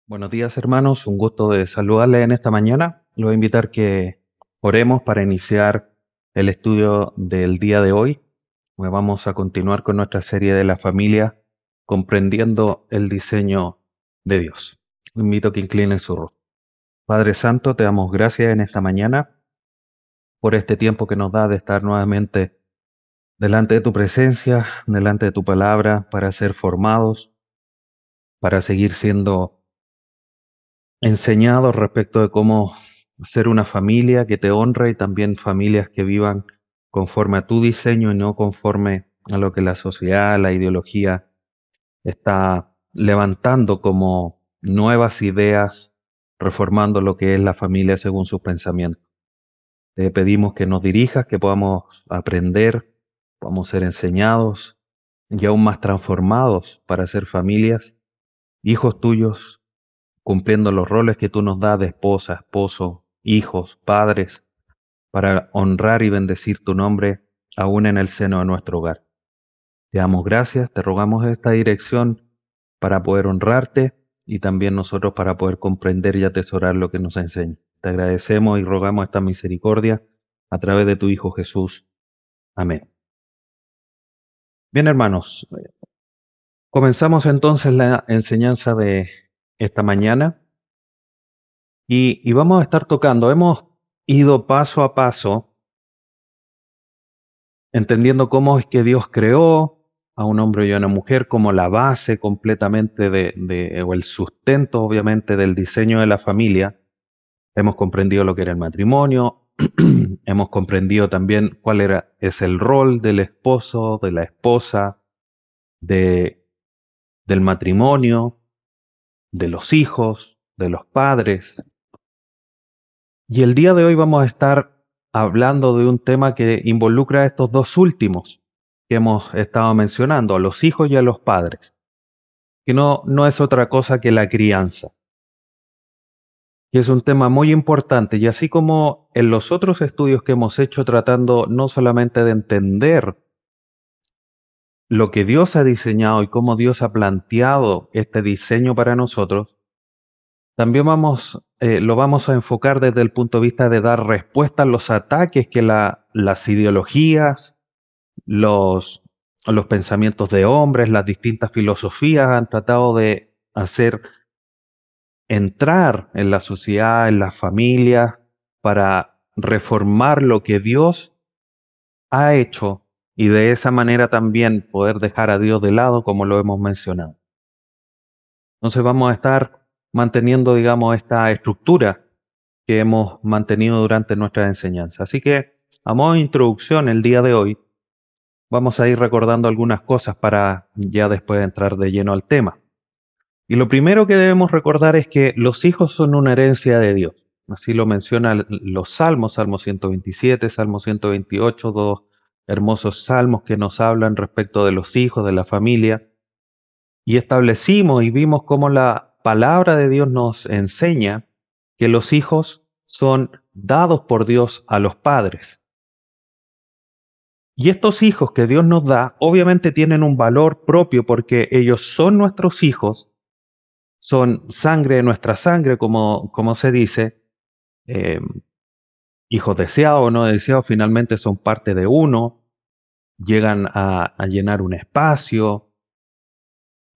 Buenos días, hermanos. Un gusto de saludarles en esta mañana. Les voy a invitar que oremos para iniciar el estudio del día de hoy. Pues vamos a continuar con nuestra serie de la familia, comprendiendo el diseño de Dios. Les invito a que inclinen su rostro. Padre Santo, te damos gracias en esta mañana por este tiempo que nos da de estar nuevamente delante de tu presencia, delante de tu palabra, para ser formados, para seguir siendo enseñados respecto de cómo ser una familia que te honra y también familias que vivan conforme a tu diseño y no conforme a lo que la sociedad, la ideología está levantando como nuevas ideas, reformando lo que es la familia según sus pensamientos. Te pedimos que nos dirijas, que podamos aprender, podamos ser enseñados y aún más transformados para ser familias, hijos tuyos, cumpliendo los roles que tú nos das de esposa, esposo, hijos, padres, para honrar y bendecir tu nombre aún en el seno de nuestro hogar. Te damos gracias, te rogamos esta dirección para poder honrarte y también nosotros para poder comprender y atesorar lo que nos enseña. Te agradecemos y rogamos esta misericordia a través de tu Hijo Jesús. Amén. Bien, hermanos, comenzamos entonces la enseñanza de esta mañana. Y vamos a estar tocando, hemos ido paso a paso, entendiendo cómo es que Dios creó a un hombre y a una mujer como la base completamente o el sustento, obviamente, del diseño de la familia. Hemos comprendido lo que era el matrimonio, hemos comprendido también es el rol del esposo, de la esposa, de, del matrimonio, de los hijos, de los padres. Y el día de hoy vamos a estar hablando de un tema que involucra a estos dos últimos que hemos estado mencionando, a los hijos y a los padres, que no es otra cosa que la crianza, que es un tema muy importante. Y así como en los otros estudios que hemos hecho tratando no solamente de entender lo que Dios ha diseñado y cómo Dios ha planteado este diseño para nosotros, también lo vamos a enfocar desde el punto de vista de dar respuesta a los ataques que las ideologías, los, los pensamientos de hombres, las distintas filosofías han tratado de hacer entrar en la sociedad, en las familias, para reformar lo que Dios ha hecho y de esa manera también poder dejar a Dios de lado, como lo hemos mencionado. Entonces vamos a estar manteniendo, digamos, esta estructura que hemos mantenido durante nuestra enseñanza. Así que, a modo de introducción, el día de hoy vamos a ir recordando algunas cosas para ya después entrar de lleno al tema. Y lo primero que debemos recordar es que los hijos son una herencia de Dios. Así lo mencionan los salmos, Salmo 127, Salmo 128, dos hermosos salmos que nos hablan respecto de los hijos, de la familia. Y establecimos y vimos cómo la palabra de Dios nos enseña que los hijos son dados por Dios a los padres. Y estos hijos que Dios nos da, obviamente tienen un valor propio porque ellos son nuestros hijos, son sangre de nuestra sangre, como se dice, eh, hijos deseados o no deseados, finalmente son parte de uno, llegan a llenar un espacio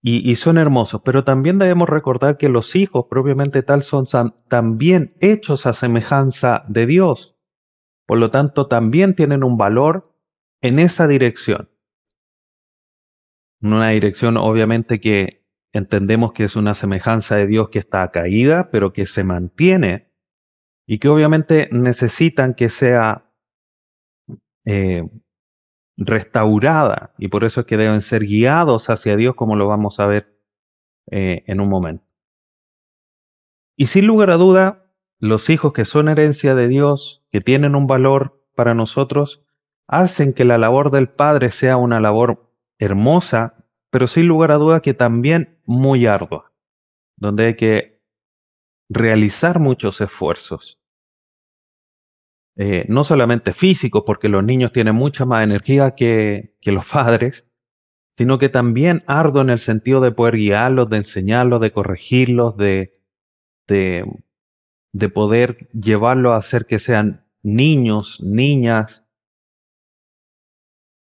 y son hermosos, pero también debemos recordar que los hijos propiamente tal son también hechos a semejanza de Dios, por lo tanto también tienen un valor en esa dirección. Una dirección obviamente que entendemos que es una semejanza de Dios que está caída, pero que se mantiene y que obviamente necesitan que sea eh, restaurada y por eso es que deben ser guiados hacia Dios como lo vamos a ver en un momento. Y sin lugar a duda, los hijos que son herencia de Dios, que tienen un valor para nosotros, hacen que la labor del Padre sea una labor hermosa, pero sin lugar a duda que también muy ardua, donde hay que realizar muchos esfuerzos. No solamente físicos, porque los niños tienen mucha más energía que los padres, sino que también arduo en el sentido de poder guiarlos, de enseñarlos, de corregirlos, de, de poder llevarlos a hacer que sean niños, niñas,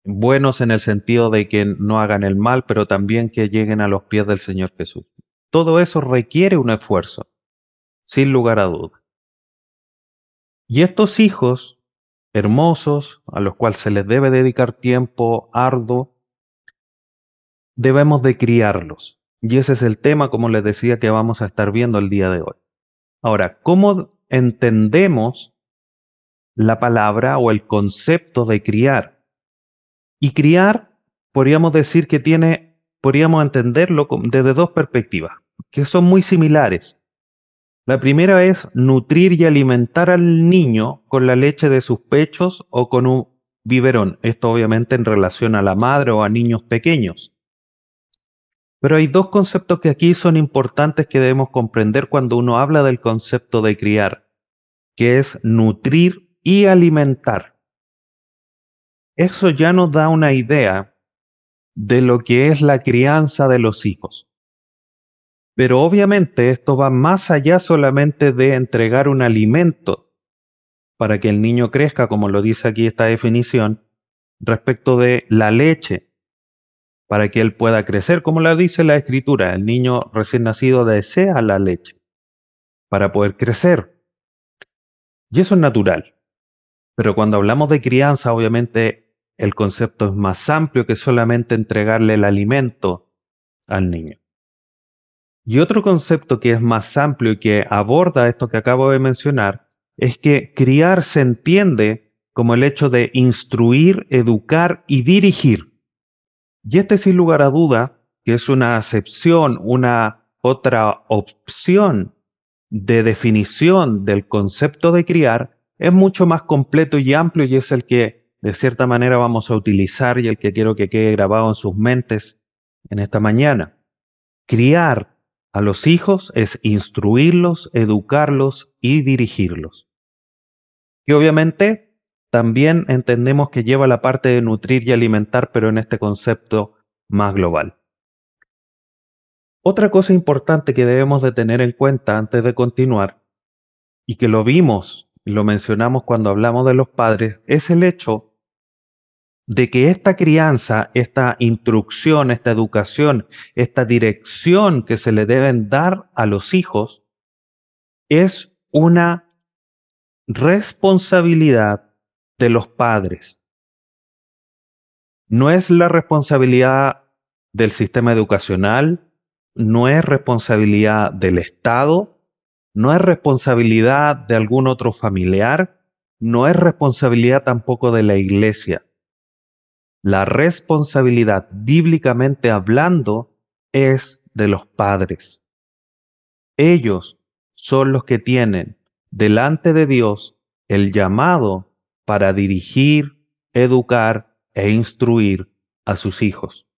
buenos en el sentido de que no hagan el mal, pero también que lleguen a los pies del Señor Jesús. Todo eso requiere un esfuerzo, sin lugar a dudas. Y estos hijos hermosos, a los cuales se les debe dedicar tiempo arduo, debemos de criarlos. Y ese es el tema, como les decía, que vamos a estar viendo el día de hoy. Ahora, ¿cómo entendemos la palabra o el concepto de criar? Y criar, podríamos decir que podríamos entenderlo desde dos perspectivas, que son muy similares. La primera es nutrir y alimentar al niño con la leche de sus pechos o con un biberón. Esto obviamente en relación a la madre o a niños pequeños. Pero hay dos conceptos que aquí son importantes que debemos comprender cuando uno habla del concepto de criar, que es nutrir y alimentar. Eso ya nos da una idea de lo que es la crianza de los hijos. Pero obviamente esto va más allá solamente de entregar un alimento para que el niño crezca, como lo dice aquí esta definición, respecto de la leche, para que él pueda crecer, como lo dice la escritura. El niño recién nacido desea la leche para poder crecer. Y eso es natural. Pero cuando hablamos de crianza, obviamente el concepto es más amplio que solamente entregarle el alimento al niño. Y otro concepto que es más amplio y que aborda esto que acabo de mencionar es que criar se entiende como el hecho de instruir, educar y dirigir. Y este sin lugar a duda, que es una acepción, una otra opción de definición del concepto de criar, es mucho más completo y amplio y es el que de cierta manera vamos a utilizar y el que quiero que quede grabado en sus mentes en esta mañana. Criar a los hijos es instruirlos, educarlos y dirigirlos. Y obviamente también entendemos que lleva la parte de nutrir y alimentar, pero en este concepto más global. Otra cosa importante que debemos de tener en cuenta antes de continuar, y que lo vimos, lo mencionamos cuando hablamos de los padres, es el hecho de que esta crianza, esta instrucción, esta educación, esta dirección que se le deben dar a los hijos, es una responsabilidad de los padres. No es la responsabilidad del sistema educacional, no es responsabilidad del Estado, no es responsabilidad de algún otro familiar, no es responsabilidad tampoco de la iglesia. La responsabilidad, bíblicamente hablando, es de los padres. Ellos son los que tienen delante de Dios el llamado para dirigir, educar e instruir a sus hijos.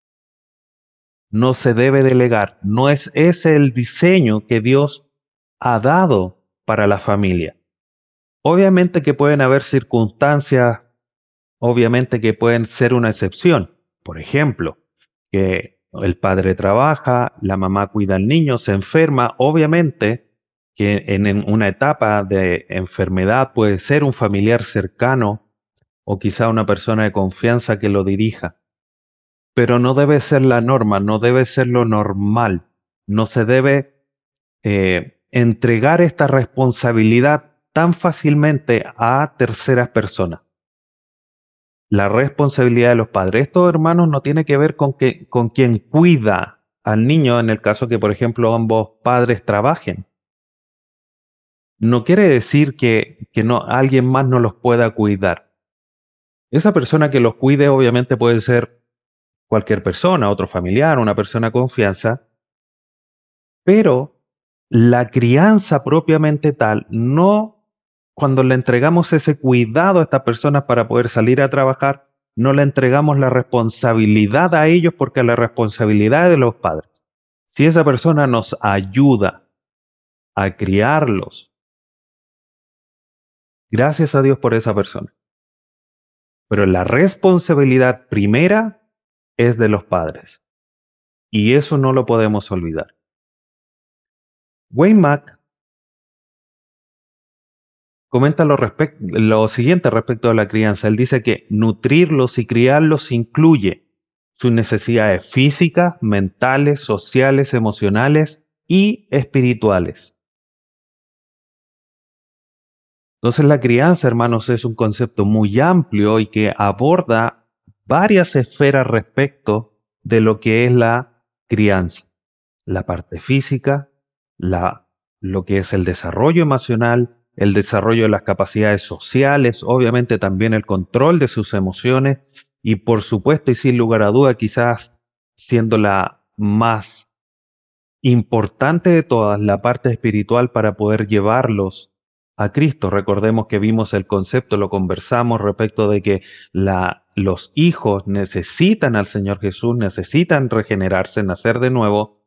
No se debe delegar, no es ese el diseño que Dios ha dado para la familia. Obviamente que pueden haber circunstancias, obviamente que pueden ser una excepción. Por ejemplo, que el padre trabaja, la mamá cuida al niño, se enferma, obviamente que en una etapa de enfermedad puede ser un familiar cercano o quizá una persona de confianza que lo dirija. Pero no debe ser la norma, no debe ser lo normal. No se debe entregar esta responsabilidad tan fácilmente a terceras personas. La responsabilidad de los padres. Esto, hermanos, no tiene que ver con quien cuida al niño en el caso que, por ejemplo, ambos padres trabajen. No quiere decir que no, alguien más no los pueda cuidar. Esa persona que los cuide obviamente puede ser cualquier persona, otro familiar, una persona de confianza, pero la crianza propiamente tal, no cuando le entregamos ese cuidado a estas personas para poder salir a trabajar, no le entregamos la responsabilidad a ellos porque la responsabilidad es de los padres. Si esa persona nos ayuda a criarlos, gracias a Dios por esa persona. Pero la responsabilidad primera es de los padres. Y eso no lo podemos olvidar. Wayne Mack Comenta lo siguiente respecto a la crianza. Él dice que nutrirlos y criarlos incluye sus necesidades físicas, mentales, sociales, emocionales y espirituales. Entonces la crianza, hermanos, es un concepto muy amplio y que aborda varias esferas respecto de lo que es la crianza. La parte física, la, lo que es el desarrollo emocional, el desarrollo de las capacidades sociales, obviamente también el control de sus emociones y por supuesto y sin lugar a duda quizás siendo la más importante de todas, la parte espiritual para poder llevarlos a Cristo. Recordemos que vimos el concepto, lo conversamos respecto de que los hijos necesitan al Señor Jesús, necesitan regenerarse, nacer de nuevo,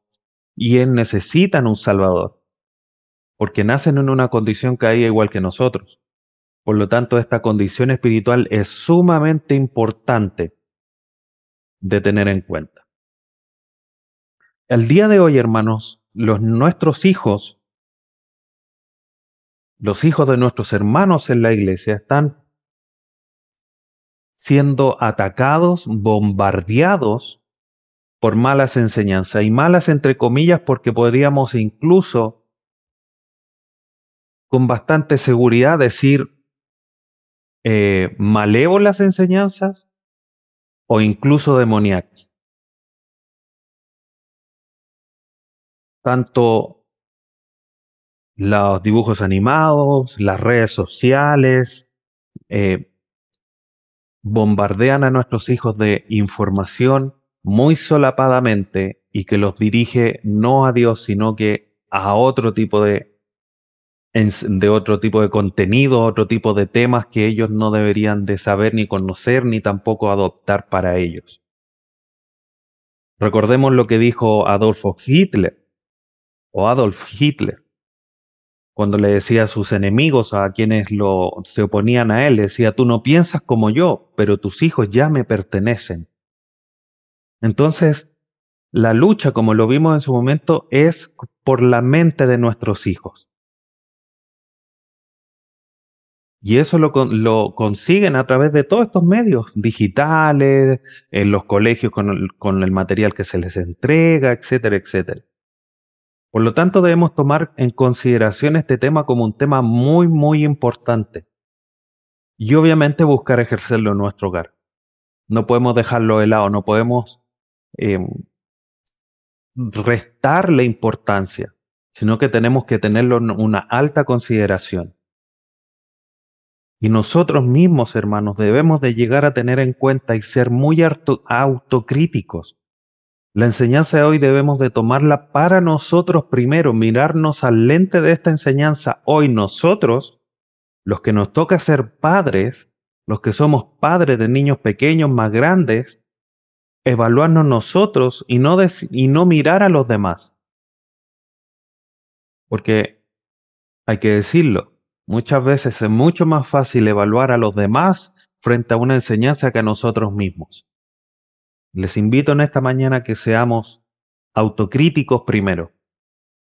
y Él necesitan un Salvador, porque nacen en una condición caída igual que nosotros. Por lo tanto, esta condición espiritual es sumamente importante de tener en cuenta. El día de hoy, hermanos, nuestros hijos, los hijos de nuestros hermanos en la iglesia, están siendo atacados, bombardeados por malas enseñanzas. Y malas entre comillas porque podríamos incluso con bastante seguridad decir malévolas enseñanzas o incluso demoníacas. Tanto los dibujos animados, las redes sociales, eh, bombardean a nuestros hijos de información muy solapadamente y que los dirige no a Dios, sino que a otro tipo de otro tipo de contenido, otro tipo de temas que ellos no deberían de saber ni conocer ni tampoco adoptar para ellos. Recordemos lo que dijo Adolf Hitler, cuando le decía a sus enemigos, a quienes se oponían a él, decía, tú no piensas como yo, pero tus hijos ya me pertenecen. Entonces, la lucha, como lo vimos en su momento, es por la mente de nuestros hijos. Y eso lo consiguen a través de todos estos medios digitales, en los colegios con el material que se les entrega, etcétera, etcétera. Por lo tanto, debemos tomar en consideración este tema como un tema muy, muy importante. Y obviamente buscar ejercerlo en nuestro hogar. No podemos dejarlo de lado, no podemos eh, restarle importancia, sino que tenemos que tenerlo en una alta consideración. Y nosotros mismos, hermanos, debemos de llegar a tener en cuenta y ser muy autocríticos. La enseñanza de hoy debemos de tomarla para nosotros primero, mirarnos al lente de esta enseñanza hoy nosotros, los que nos toca ser padres, los que somos padres de niños pequeños más grandes, evaluarnos nosotros y no mirar a los demás. Porque hay que decirlo, muchas veces es mucho más fácil evaluar a los demás frente a una enseñanza que a nosotros mismos. Les invito en esta mañana a que seamos autocríticos primero.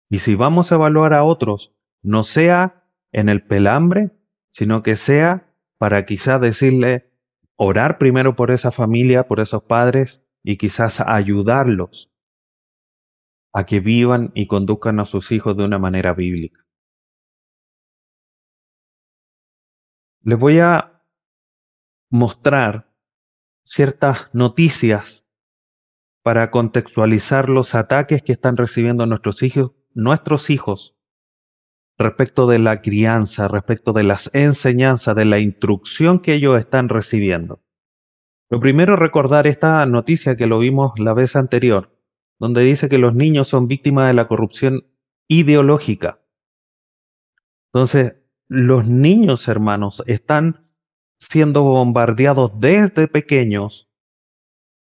Y si vamos a evaluar a otros, no sea en el pelambre, sino que sea para quizás decirle, orar primero por esa familia, por esos padres, y quizás ayudarlos a que vivan y conduzcan a sus hijos de una manera bíblica. Les voy a mostrar ciertas noticias para contextualizar los ataques que están recibiendo nuestros hijos respecto de la crianza, respecto de las enseñanzas, de la instrucción que ellos están recibiendo. Lo primero es recordar esta noticia que lo vimos la vez anterior, donde dice que los niños son víctimas de la corrupción ideológica. Entonces, los niños, hermanos, están siendo bombardeados desde pequeños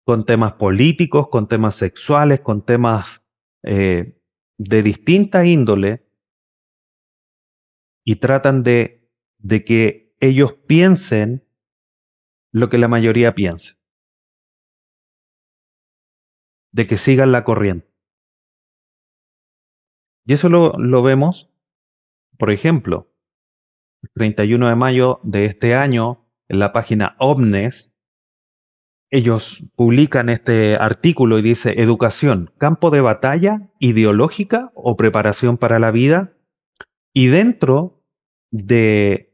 con temas políticos, con temas sexuales, con temas de distinta índole y tratan de que ellos piensen lo que la mayoría piensa, de que sigan la corriente. Y eso lo vemos, por ejemplo, 31 de mayo de este año, en la página Omnes, ellos publican este artículo y dice: educación, campo de batalla ideológica o preparación para la vida. Y dentro de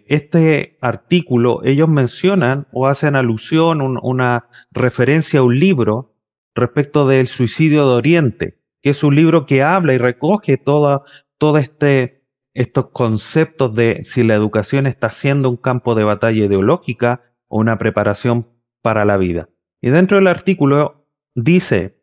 este artículo, ellos mencionan o hacen alusión, una referencia a un libro respecto del suicidio de Oriente, que es un libro que habla y recoge todo estos conceptos de si la educación está siendo un campo de batalla ideológica o una preparación para la vida. Y dentro del artículo dice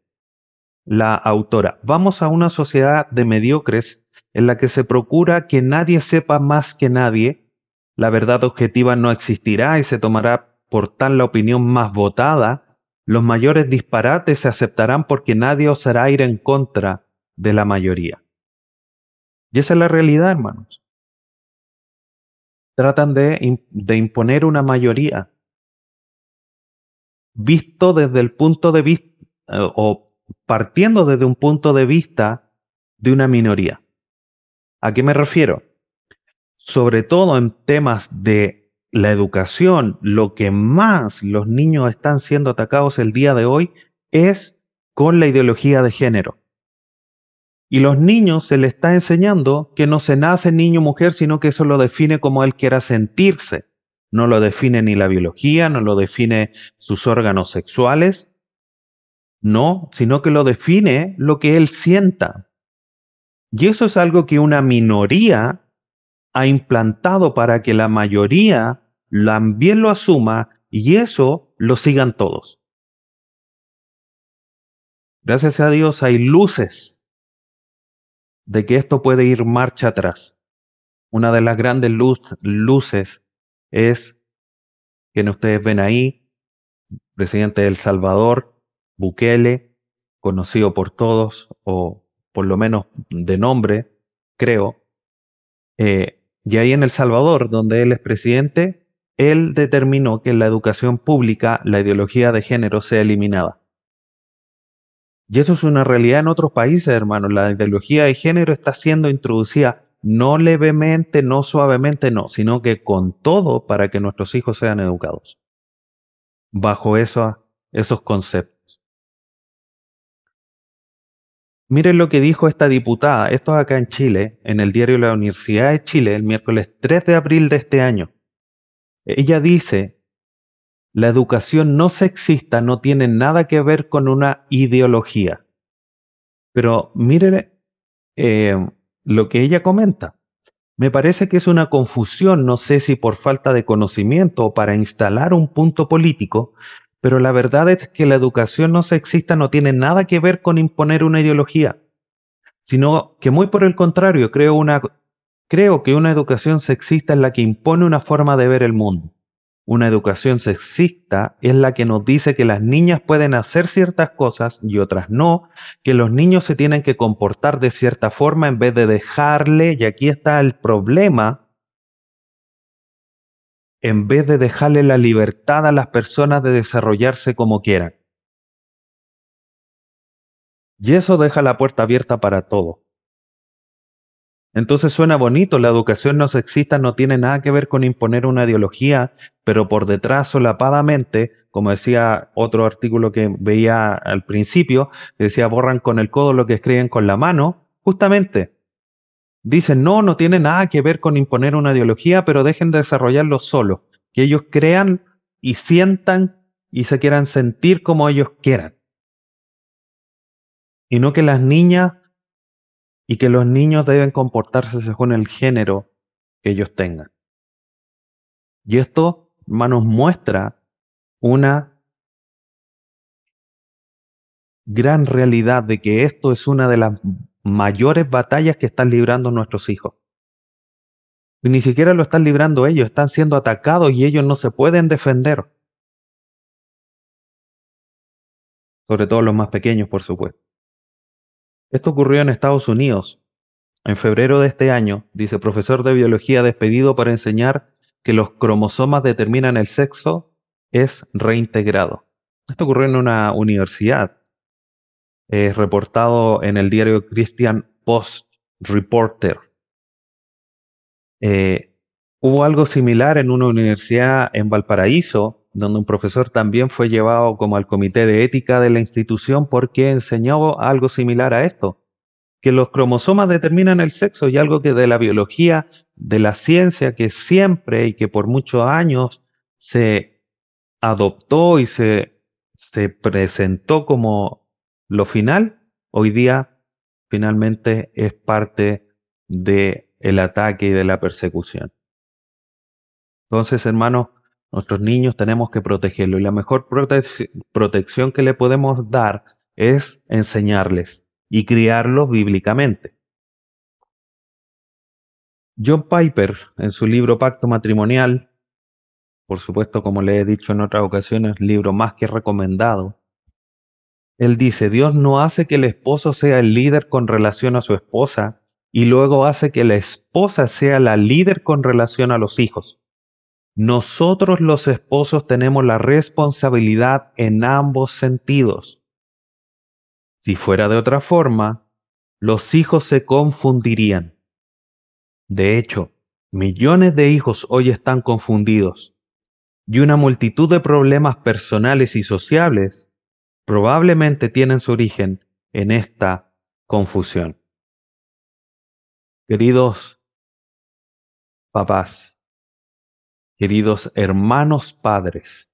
la autora: vamos a una sociedad de mediocres en la que se procura que nadie sepa más que nadie, la verdad objetiva no existirá y se tomará por tal la opinión más votada, los mayores disparates se aceptarán porque nadie osará ir en contra de la mayoría. Y esa es la realidad, hermanos. Tratan de imponer una mayoría, visto desde el punto de vista, o partiendo desde un punto de vista de una minoría. ¿A qué me refiero? Sobre todo en temas de la educación, lo que más los niños están siendo atacados el día de hoy es con la ideología de género. Y los niños se les está enseñando que no se nace niño o mujer, sino que eso lo define como él quiera sentirse. No lo define ni la biología, no lo define sus órganos sexuales, no, sino que lo define lo que él sienta. Y eso es algo que una minoría ha implantado para que la mayoría también lo asuma y eso lo sigan todos. Gracias a Dios hay luces de que esto puede ir marcha atrás. Una de las grandes luces es quien ustedes ven ahí, presidente de El Salvador, Bukele, conocido por todos, o por lo menos de nombre, creo. Y ahí en El Salvador, donde él es presidente, él determinó que en la educación pública la ideología de género sea eliminada. Y eso es una realidad en otros países, hermano. La ideología de género está siendo introducida no levemente, no suavemente, no, sino que con todo para que nuestros hijos sean educados bajo esos conceptos. Miren lo que dijo esta diputada, esto es acá en Chile, en el diario La Universidad de Chile, el miércoles 3 de abril de este año. Ella dice: la educación no sexista no tiene nada que ver con una ideología. Pero mire eh, lo que ella comenta. Me parece que es una confusión, no sé si por falta de conocimiento o para instalar un punto político, pero la verdad es que la educación no sexista no tiene nada que ver con imponer una ideología, sino que muy por el contrario, creo que una educación sexista es la que impone una forma de ver el mundo. Una educación sexista es la que nos dice que las niñas pueden hacer ciertas cosas y otras no, que los niños se tienen que comportar de cierta forma en vez de dejarle, y aquí está el problema, en vez de dejarle la libertad a las personas de desarrollarse como quieran. Y eso deja la puerta abierta para todo. Entonces suena bonito, la educación no sexista no tiene nada que ver con imponer una ideología, pero por detrás solapadamente, como decía otro artículo que veía al principio, que decía borran con el codo lo que escriben con la mano, justamente dicen no, no tiene nada que ver con imponer una ideología, pero dejen de desarrollarlo solo, que ellos crean y sientan y se quieran sentir como ellos quieran, y no que las niñas y que los niños deben comportarse según el género que ellos tengan. Y esto, hermanos, muestra una gran realidad de que esto es una de las mayores batallas que están librando nuestros hijos. Y ni siquiera lo están librando ellos, están siendo atacados y ellos no se pueden defender. Sobre todo los más pequeños, por supuesto. Esto ocurrió en Estados Unidos. En febrero de este año, dice: profesor de biología despedido por enseñar que los cromosomas determinan el sexo es reintegrado. Esto ocurrió en una universidad. Reportado en el diario Christian Post Reporter. Hubo algo similar en una universidad en Valparaíso, donde un profesor también fue llevado como al comité de ética de la institución porque enseñó algo similar a esto, que los cromosomas determinan el sexo y algo que de la biología, de la ciencia, que siempre y que por muchos años se adoptó y se presentó como lo final, hoy día finalmente es parte del ataque y de la persecución. Entonces, hermanos, nuestros niños tenemos que protegerlos y la mejor protección que le podemos dar es enseñarles y criarlos bíblicamente. John Piper, en su libro Pacto Matrimonial, por supuesto, como le he dicho en otras ocasiones, libro más que recomendado, él dice, Dios no hace que el esposo sea el líder con relación a su esposa y luego hace que la esposa sea la líder con relación a los hijos. Nosotros los esposos tenemos la responsabilidad en ambos sentidos. Si fuera de otra forma, los hijos se confundirían. De hecho, millones de hijos hoy están confundidos y una multitud de problemas personales y sociales probablemente tienen su origen en esta confusión. Queridos papás, queridos hermanos padres,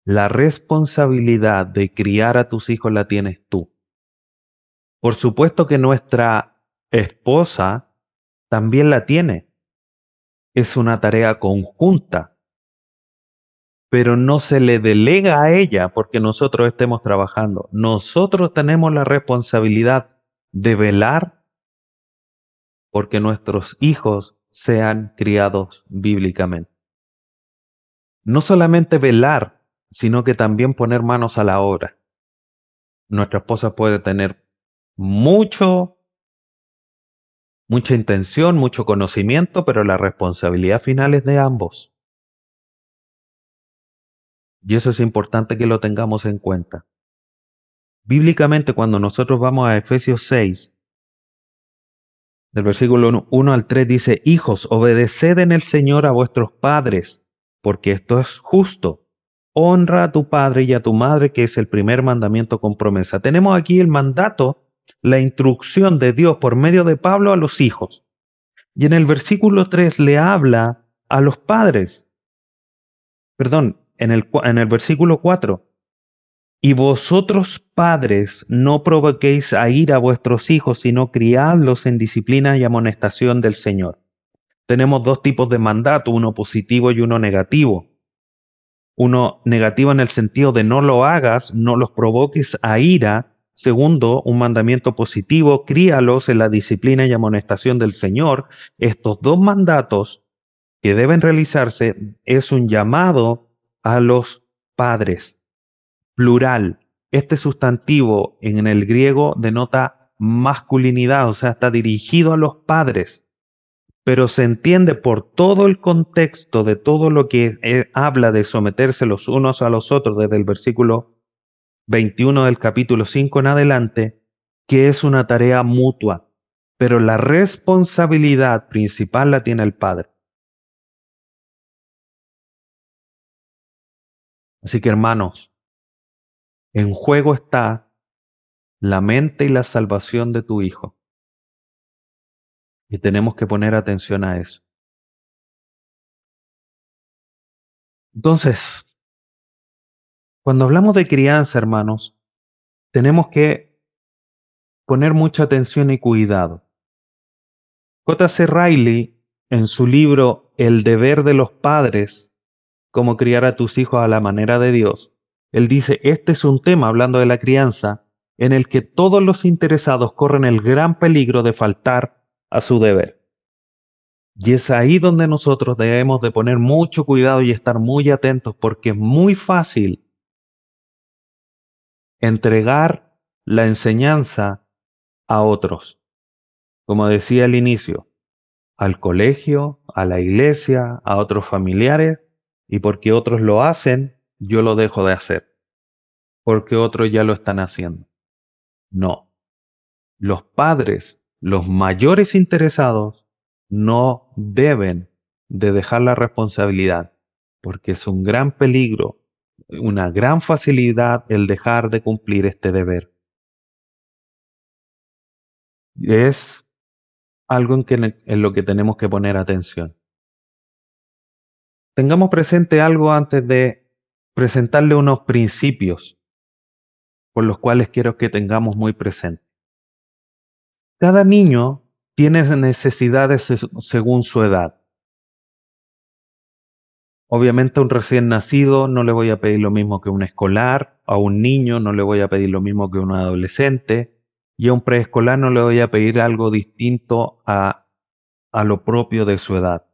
la responsabilidad de criar a tus hijos la tienes tú. Por supuesto que nuestra esposa también la tiene. Es una tarea conjunta, pero no se le delega a ella porque nosotros estemos trabajando. Nosotros tenemos la responsabilidad de velar porque nuestros hijos sean criados bíblicamente. No solamente velar, sino que también poner manos a la obra. Nuestra esposa puede tener mucha intención, mucho conocimiento, pero la responsabilidad final es de ambos. Y eso es importante que lo tengamos en cuenta. Bíblicamente, cuando nosotros vamos a Efesios 6, del versículo 1 al 3, dice, hijos, obedeced en el Señor a vuestros padres, porque esto es justo. Honra a tu padre y a tu madre, que es el primer mandamiento con promesa. Tenemos aquí el mandato, la instrucción de Dios por medio de Pablo a los hijos. Y en el versículo 3 le habla a los padres. Perdón, en el versículo 4. Y vosotros, padres, no provoquéis a ira a vuestros hijos, sino criadlos en disciplina y amonestación del Señor. Tenemos dos tipos de mandato, uno positivo y uno negativo. Uno negativo en el sentido de no lo hagas, no los provoques a ira. Segundo, un mandamiento positivo, críalos en la disciplina y amonestación del Señor. Estos dos mandatos que deben realizarse es un llamado a los padres. Plural. Este sustantivo en el griego denota masculinidad, o sea, está dirigido a los padres, pero se entiende por todo el contexto de todo lo que habla de someterse los unos a los otros desde el versículo 21 del capítulo 5 en adelante, que es una tarea mutua, pero la responsabilidad principal la tiene el padre. Así que hermanos, en juego está la mente y la salvación de tu hijo. Y tenemos que poner atención a eso. Entonces, cuando hablamos de crianza, hermanos, tenemos que poner mucha atención y cuidado. J.C. Riley, en su libro El deber de los padres, cómo criar a tus hijos a la manera de Dios, él dice, este es un tema, hablando de la crianza, en el que todos los interesados corren el gran peligro de faltar a su deber. Y es ahí donde nosotros debemos de poner mucho cuidado y estar muy atentos, porque es muy fácil entregar la enseñanza a otros. Como decía al inicio, al colegio, a la iglesia, a otros familiares, y porque otros lo hacen, yo lo dejo de hacer, porque otros ya lo están haciendo. No, los padres, los mayores interesados, no deben de dejar la responsabilidad, porque es un gran peligro, una gran facilidad el dejar de cumplir este deber. Es algo en lo que tenemos que poner atención. Tengamos presente algo antes de presentarle unos principios por los cuales quiero que tengamos muy presente. Cada niño tiene necesidades según su edad. Obviamente a un recién nacido no le voy a pedir lo mismo que a un escolar, a un niño no le voy a pedir lo mismo que a un adolescente, y a un preescolar no le voy a pedir algo distinto a lo propio de su edad.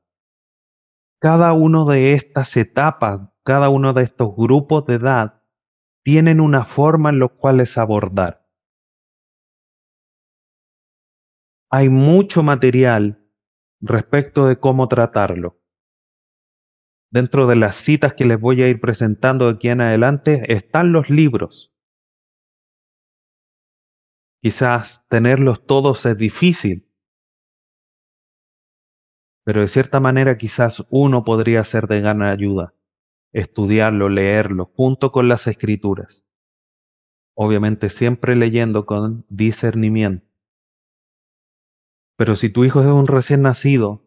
Cada uno de estas etapas, cada uno de estos grupos de edad, tienen una forma en los cuales abordar. Hay mucho material respecto de cómo tratarlo. Dentro de las citas que les voy a ir presentando de aquí en adelante están los libros. Quizás tenerlos todos es difícil, pero de cierta manera quizás uno podría ser de gran ayuda. Estudiarlo, leerlo, junto con las escrituras. Obviamente siempre leyendo con discernimiento. Pero si tu hijo es un recién nacido,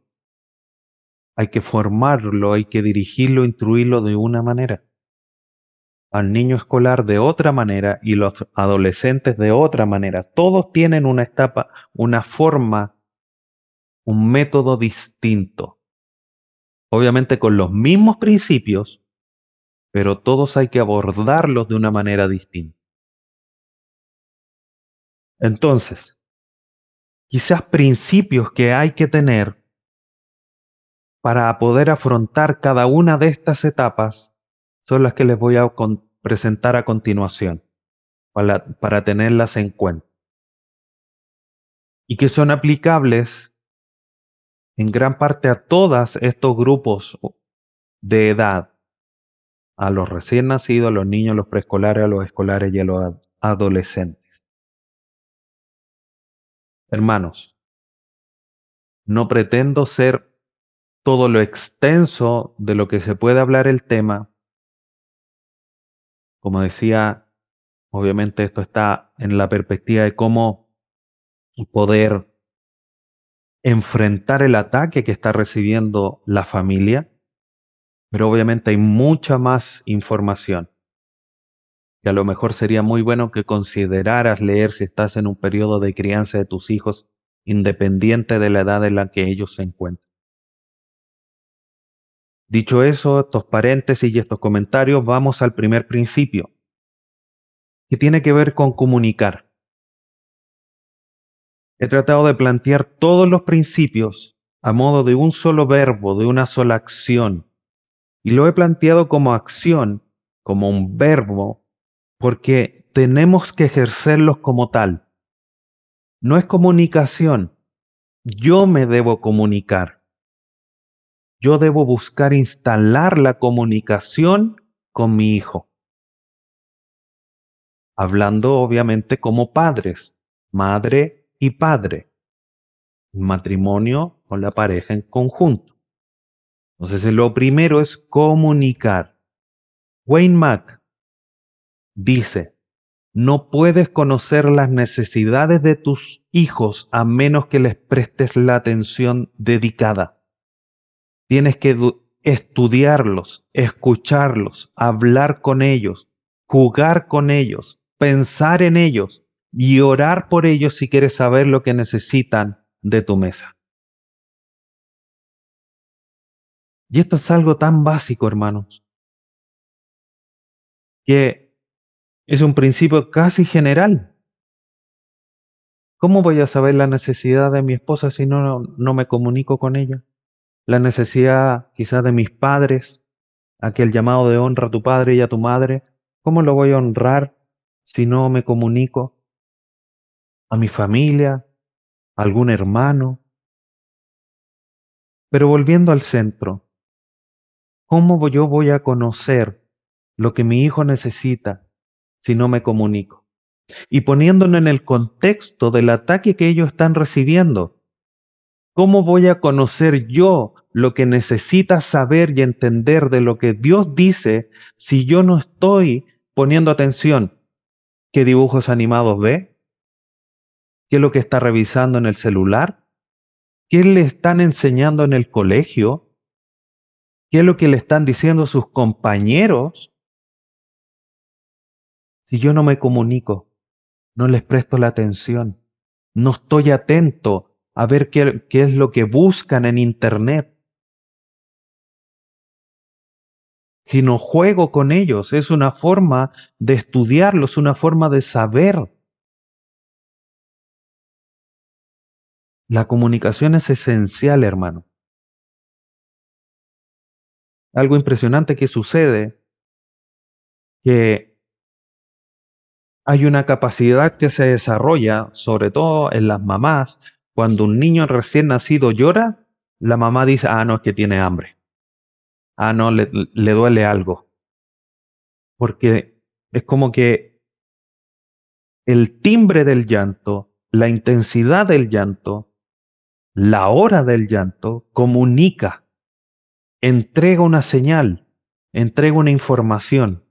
hay que formarlo, hay que dirigirlo, instruirlo de una manera. Al niño escolar de otra manera y los adolescentes de otra manera. Todos tienen una etapa, una forma, un método distinto. Obviamente con los mismos principios, pero todos hay que abordarlos de una manera distinta. Entonces, quizás principios que hay que tener para poder afrontar cada una de estas etapas son las que les voy a presentar a continuación, para tenerlas en cuenta. Y que son aplicables en gran parte a todos estos grupos de edad, a los recién nacidos, a los niños, a los preescolares, a los escolares y a los adolescentes. Hermanos, no pretendo ser todo lo extenso de lo que se puede hablar el tema. Como decía, obviamente esto está en la perspectiva de cómo poder enfrentar el ataque que está recibiendo la familia, pero obviamente hay mucha más información que a lo mejor sería muy bueno que consideraras leer si estás en un periodo de crianza de tus hijos, independiente de la edad en la que ellos se encuentran. Dicho eso, estos paréntesis y estos comentarios, vamos al primer principio, que tiene que ver con comunicar. He tratado de plantear todos los principios a modo de un solo verbo, de una sola acción. Y lo he planteado como acción, como un verbo, porque tenemos que ejercerlos como tal. No es comunicación. Yo me debo comunicar. Yo debo buscar instalar la comunicación con mi hijo. Hablando obviamente como padres, madre y padre. Matrimonio o la pareja en conjunto. Entonces, lo primero es comunicar. Wayne Mack dice, no puedes conocer las necesidades de tus hijos a menos que les prestes la atención dedicada. Tienes que estudiarlos, escucharlos, hablar con ellos, jugar con ellos, pensar en ellos y orar por ellos si quieres saber lo que necesitan de tu mesa. Y esto es algo tan básico, hermanos, que es un principio casi general. ¿Cómo voy a saber la necesidad de mi esposa si no me comunico con ella? La necesidad quizás de mis padres, aquel llamado de honra a tu padre y a tu madre. ¿Cómo lo voy a honrar si no me comunico? A mi familia, a algún hermano. Pero volviendo al centro, ¿cómo yo voy a conocer lo que mi hijo necesita si no me comunico? Y poniéndolo en el contexto del ataque que ellos están recibiendo. ¿Cómo voy a conocer yo lo que necesitas saber y entender de lo que Dios dice si yo no estoy poniendo atención? ¿Qué dibujos animados ve? ¿Qué es lo que está revisando en el celular? ¿Qué le están enseñando en el colegio? ¿Qué es lo que le están diciendo sus compañeros? Si yo no me comunico, no les presto la atención, no estoy atento a ver qué es lo que buscan en Internet, si no juego con ellos, es una forma de estudiarlos, una forma de saber. La comunicación es esencial, hermano. Algo impresionante que sucede, que hay una capacidad que se desarrolla, sobre todo en las mamás, cuando un niño recién nacido llora, la mamá dice, ah, no, es que tiene hambre, ah, no, le duele algo, porque es como que el timbre del llanto, la intensidad del llanto, la hora del llanto comunica, entrega una señal, entrega una información.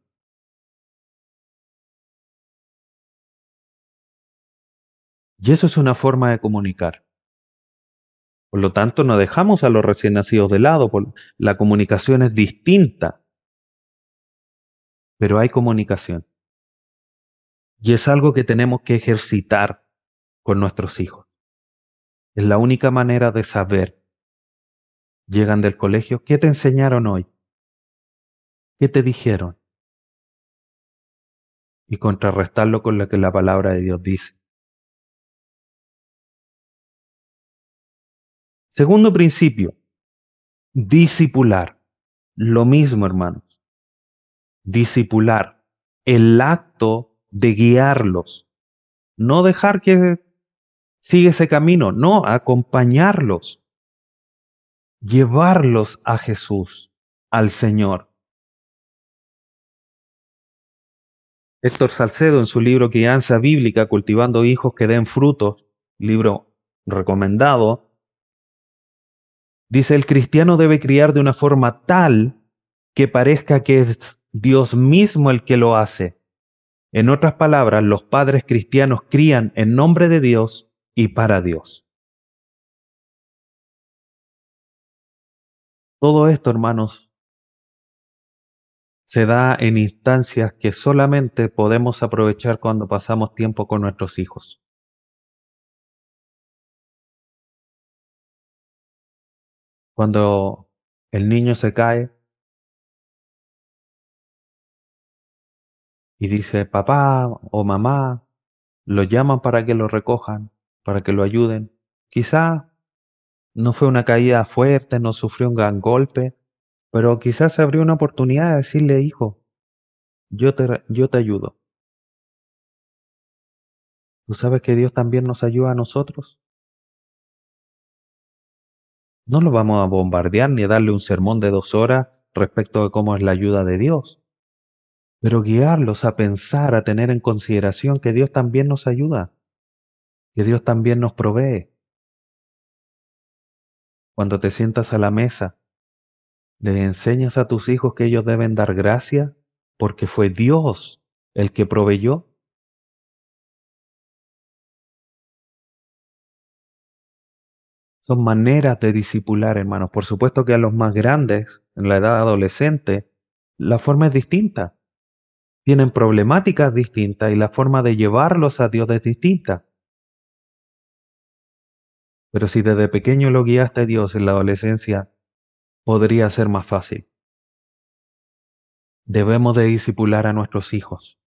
Y eso es una forma de comunicar. Por lo tanto, no dejamos a los recién nacidos de lado. La comunicación es distinta, pero hay comunicación. Y es algo que tenemos que ejercitar con nuestros hijos. Es la única manera de saber. Llegan del colegio, ¿qué te enseñaron hoy? ¿Qué te dijeron? Y contrarrestarlo con lo que la palabra de Dios dice. Segundo principio, discipular. Lo mismo, hermanos. Discipular. El acto de guiarlos. No dejar que siga ese camino, no, acompañarlos. Llevarlos a Jesús, al Señor. Héctor Salcedo, en su libro Crianza Bíblica, Cultivando Hijos que Den Frutos, libro recomendado, dice, el cristiano debe criar de una forma tal que parezca que es Dios mismo el que lo hace. En otras palabras, los padres cristianos crían en nombre de Dios y para Dios. Todo esto, hermanos, se da en instancias que solamente podemos aprovechar cuando pasamos tiempo con nuestros hijos. Cuando el niño se cae y dice papá o mamá, lo llaman para que lo recojan, para que lo ayuden. Quizá no fue una caída fuerte, no sufrió un gran golpe, pero quizás se abrió una oportunidad de decirle, hijo, yo te ayudo. ¿Tú sabes que Dios también nos ayuda a nosotros? No lo vamos a bombardear ni a darle un sermón de 2 horas respecto de cómo es la ayuda de Dios, pero guiarlos a pensar, a tener en consideración que Dios también nos ayuda, que Dios también nos provee. Cuando te sientas a la mesa, le enseñas a tus hijos que ellos deben dar gracias porque fue Dios el que proveyó. Son maneras de discipular, hermanos. Por supuesto que a los más grandes, en la edad adolescente, la forma es distinta. Tienen problemáticas distintas y la forma de llevarlos a Dios es distinta. Pero si desde pequeño lo guiaste a Dios en la adolescencia, podría ser más fácil. Debemos de discipular a nuestros hijos.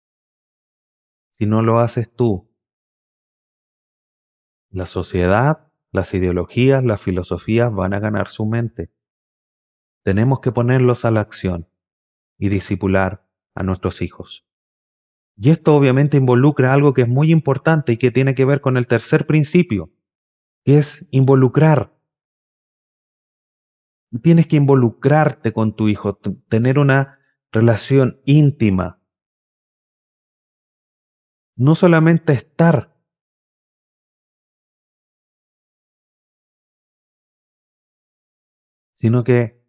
Si no lo haces tú, la sociedad, las ideologías, las filosofías van a ganar su mente. Tenemos que ponerlos a la acción y discipular a nuestros hijos. Y esto obviamente involucra algo que es muy importante y que tiene que ver con el tercer principio, que es involucrar. Tienes que involucrarte con tu hijo, tener una relación íntima, no solamente estar. sino que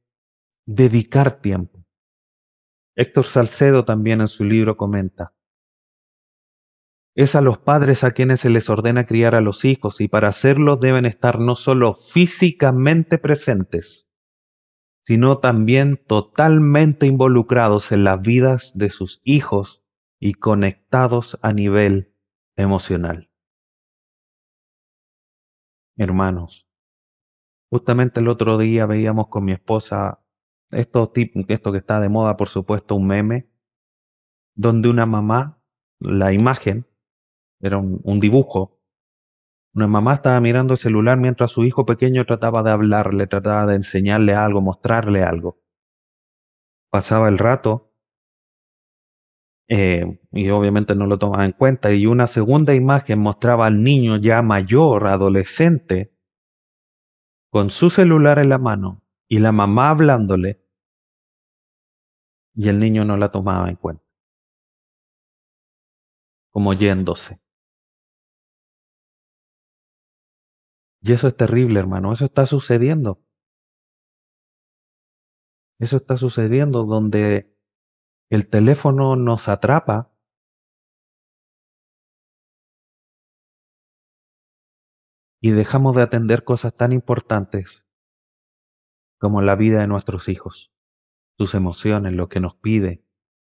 dedicar tiempo. Héctor Salcedo también en su libro comenta, es a los padres a quienes se les ordena criar a los hijos y para hacerlo deben estar no solo físicamente presentes, sino también totalmente involucrados en las vidas de sus hijos y conectados a nivel emocional. Hermanos, justamente el otro día veíamos con mi esposa esto que está de moda, por supuesto, un meme, donde una mamá, la imagen era un dibujo. Una mamá estaba mirando el celular mientras su hijo pequeño trataba de hablarle, trataba de enseñarle algo, mostrarle algo. Pasaba el rato y obviamente no lo tomaba en cuenta. Y una segunda imagen mostraba al niño ya mayor, adolescente, con su celular en la mano y la mamá hablándole y el niño no la tomaba en cuenta, como yéndose. Y eso es terrible, hermano. Eso está sucediendo. Eso está sucediendo donde el teléfono nos atrapa y dejamos de atender cosas tan importantes como la vida de nuestros hijos, sus emociones, lo que nos pide,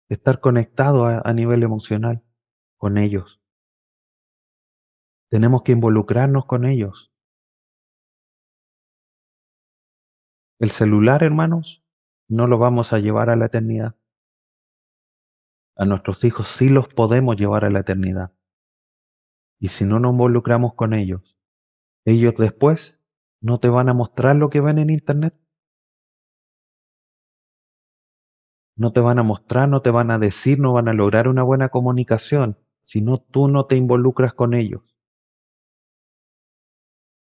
estar conectado a nivel emocional con ellos. Tenemos que involucrarnos con ellos. El celular, hermanos, no lo vamos a llevar a la eternidad. A nuestros hijos sí los podemos llevar a la eternidad. Y si no nos involucramos con ellos después no te van a mostrar lo que ven en internet. No te van a mostrar, no te van a decir, no van a lograr una buena comunicación si no tú no te involucras con ellos.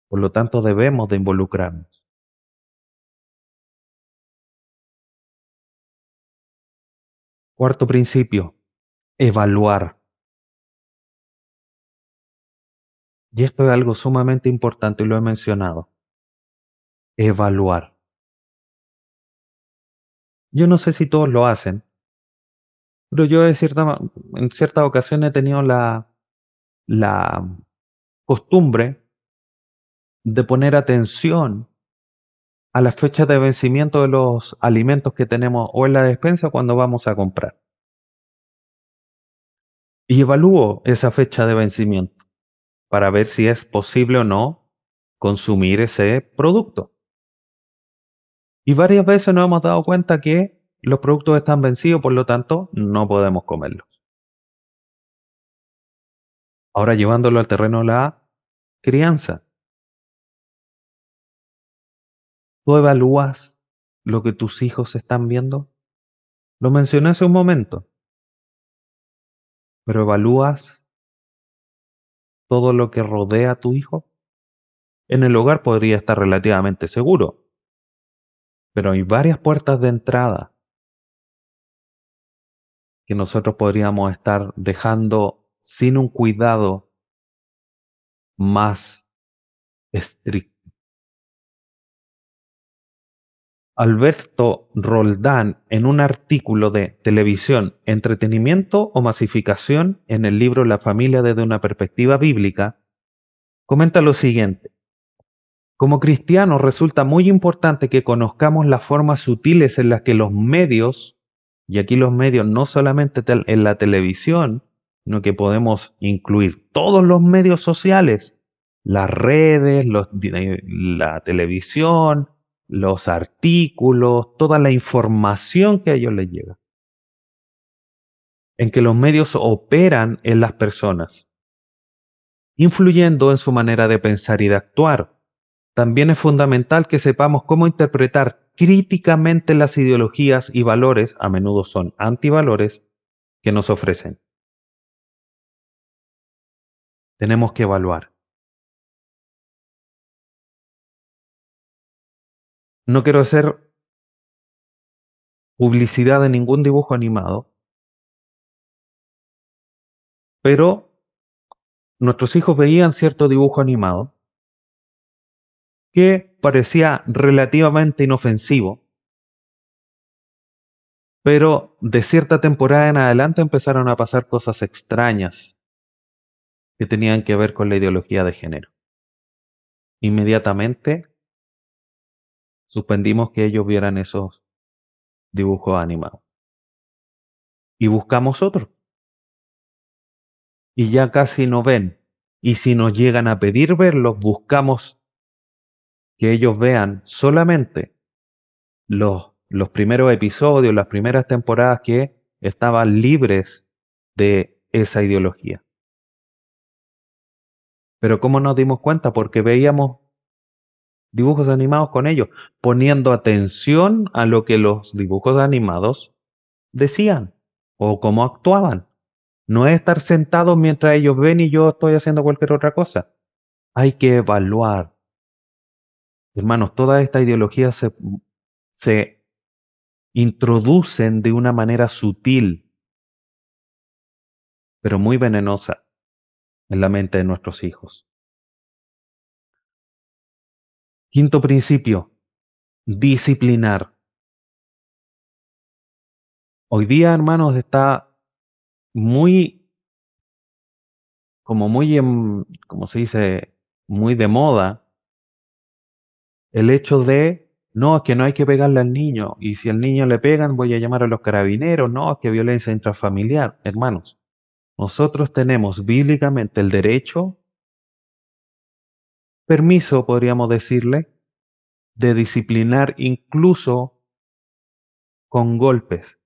Por lo tanto, debemos de involucrarnos. Cuarto principio, evaluar. Y esto es algo sumamente importante y lo he mencionado. Evaluar. Yo no sé si todos lo hacen, pero yo en ciertas ocasiones he tenido la costumbre de poner atención a las fechas de vencimiento de los alimentos que tenemos o en la despensa cuando vamos a comprar. Y evalúo esa fecha de vencimiento para ver si es posible o no consumir ese producto. Y varias veces nos hemos dado cuenta que los productos están vencidos, por lo tanto, no podemos comerlos. Ahora llevándolo al terreno de la crianza, ¿tú evalúas lo que tus hijos están viendo? Lo mencioné hace un momento, pero ¿evalúas todo lo que rodea a tu hijo? En el hogar podría estar relativamente seguro, pero hay varias puertas de entrada que nosotros podríamos estar dejando sin un cuidado más estricto. Alberto Roldán, en un artículo de televisión, entretenimiento o masificación, en el libro La familia desde una perspectiva bíblica, comenta lo siguiente. Como cristianos resulta muy importante que conozcamos las formas sutiles en las que los medios, y aquí los medios no solamente en la televisión, sino que podemos incluir todos los medios sociales, las redes, la televisión, los artículos, toda la información que a ellos les llega, en que los medios operan en las personas, influyendo en su manera de pensar y de actuar. También es fundamental que sepamos cómo interpretar críticamente las ideologías y valores, a menudo son antivalores, que nos ofrecen. Tenemos que evaluar. No quiero hacer publicidad de ningún dibujo animado, pero nuestros hijos veían cierto dibujo animado que parecía relativamente inofensivo, pero de cierta temporada en adelante empezaron a pasar cosas extrañas que tenían que ver con la ideología de género. Inmediatamente suspendimos que ellos vieran esos dibujos animados y buscamos otros y ya casi no ven. Y si nos llegan a pedir verlos, buscamos que ellos vean solamente los primeros episodios, las primeras temporadas que estaban libres de esa ideología. Pero ¿cómo nos dimos cuenta? Porque veíamos dibujos animados con ellos, poniendo atención a lo que los dibujos animados decían o cómo actuaban. No es estar sentados mientras ellos ven y yo estoy haciendo cualquier otra cosa. Hay que evaluar. Hermanos, todas estas ideologías se introducen de una manera sutil, pero muy venenosa en la mente de nuestros hijos. Quinto principio, disciplinar. Hoy día, hermanos, está muy, como muy, como se dice, muy de moda el hecho de, no, es que no hay que pegarle al niño, y si al niño le pegan, voy a llamar a los carabineros, no, es que violencia intrafamiliar. Hermanos, nosotros tenemos bíblicamente el derecho, permiso, podríamos decirle, de disciplinar incluso con golpes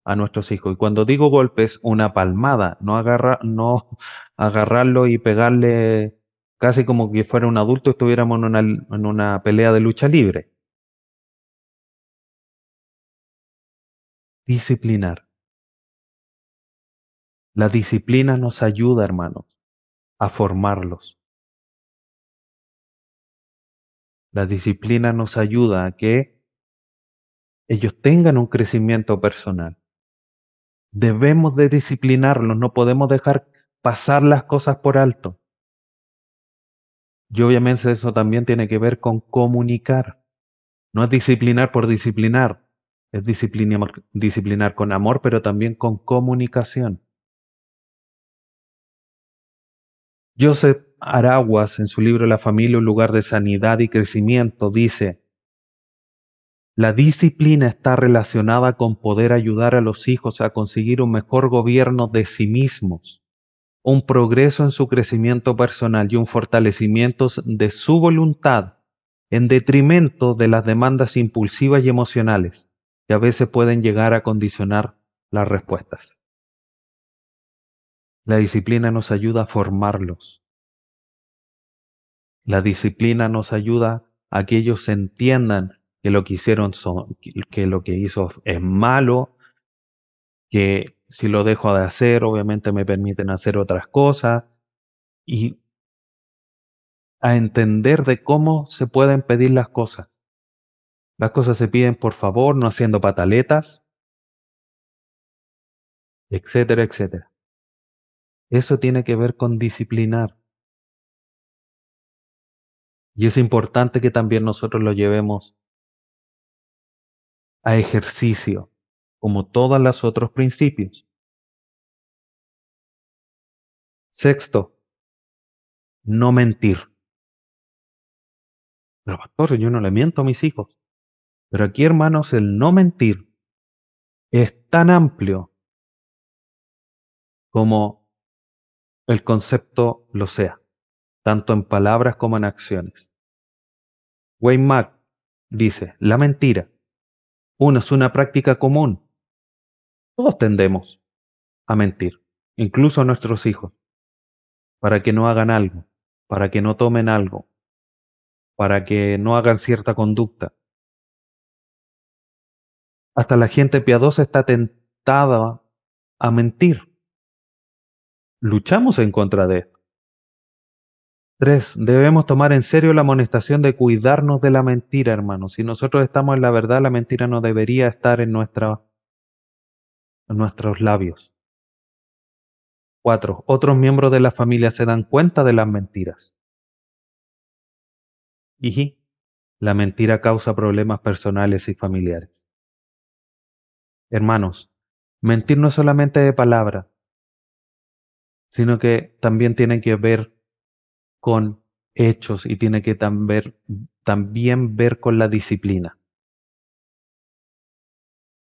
a nuestros hijos. Y cuando digo golpes, una palmada, no agarrarlo y pegarle casi como que fuera un adulto y estuviéramos en una pelea de lucha libre. Disciplinar. La disciplina nos ayuda, hermanos, a formarlos. La disciplina nos ayuda a que ellos tengan un crecimiento personal. Debemos de disciplinarlos, no podemos dejar pasar las cosas por alto. Y obviamente eso también tiene que ver con comunicar. No es disciplinar por disciplinar, es disciplinar con amor, pero también con comunicación. Joseph Araguas, en su libro La familia, un lugar de sanidad y crecimiento, dice, la disciplina está relacionada con poder ayudar a los hijos a conseguir un mejor gobierno de sí mismos, un progreso en su crecimiento personal y un fortalecimiento de su voluntad en detrimento de las demandas impulsivas y emocionales que a veces pueden llegar a condicionar las respuestas. La disciplina nos ayuda a formarlos. La disciplina nos ayuda a que ellos entiendan que lo que hicieron que lo que hizo es malo, que si lo dejo de hacer, obviamente me permiten hacer otras cosas y a entender de cómo se pueden pedir las cosas. Las cosas se piden por favor, no haciendo pataletas, etcétera, etcétera. Eso tiene que ver con disciplinar. Y es importante que también nosotros lo llevemos a ejercicio, como todos los otros principios. Sexto, no mentir. Pero pastor, yo no le miento a mis hijos. Pero aquí, hermanos, el no mentir es tan amplio como el concepto lo sea, tanto en palabras como en acciones. Wayne Mack dice, la mentira, uno, es una práctica común. Todos tendemos a mentir, incluso a nuestros hijos, para que no hagan algo, para que no tomen algo, para que no hagan cierta conducta. Hasta la gente piadosa está tentada a mentir. Luchamos en contra de esto. 3. Debemos tomar en serio la amonestación de cuidarnos de la mentira, hermanos. Si nosotros estamos en la verdad, la mentira no debería estar en nuestros labios. 4. Otros miembros de la familia se dan cuenta de las mentiras. Y la mentira causa problemas personales y familiares. Hermanos, mentir no es solamente de palabra, sino que también tiene que ver con hechos y tiene que también ver con la disciplina.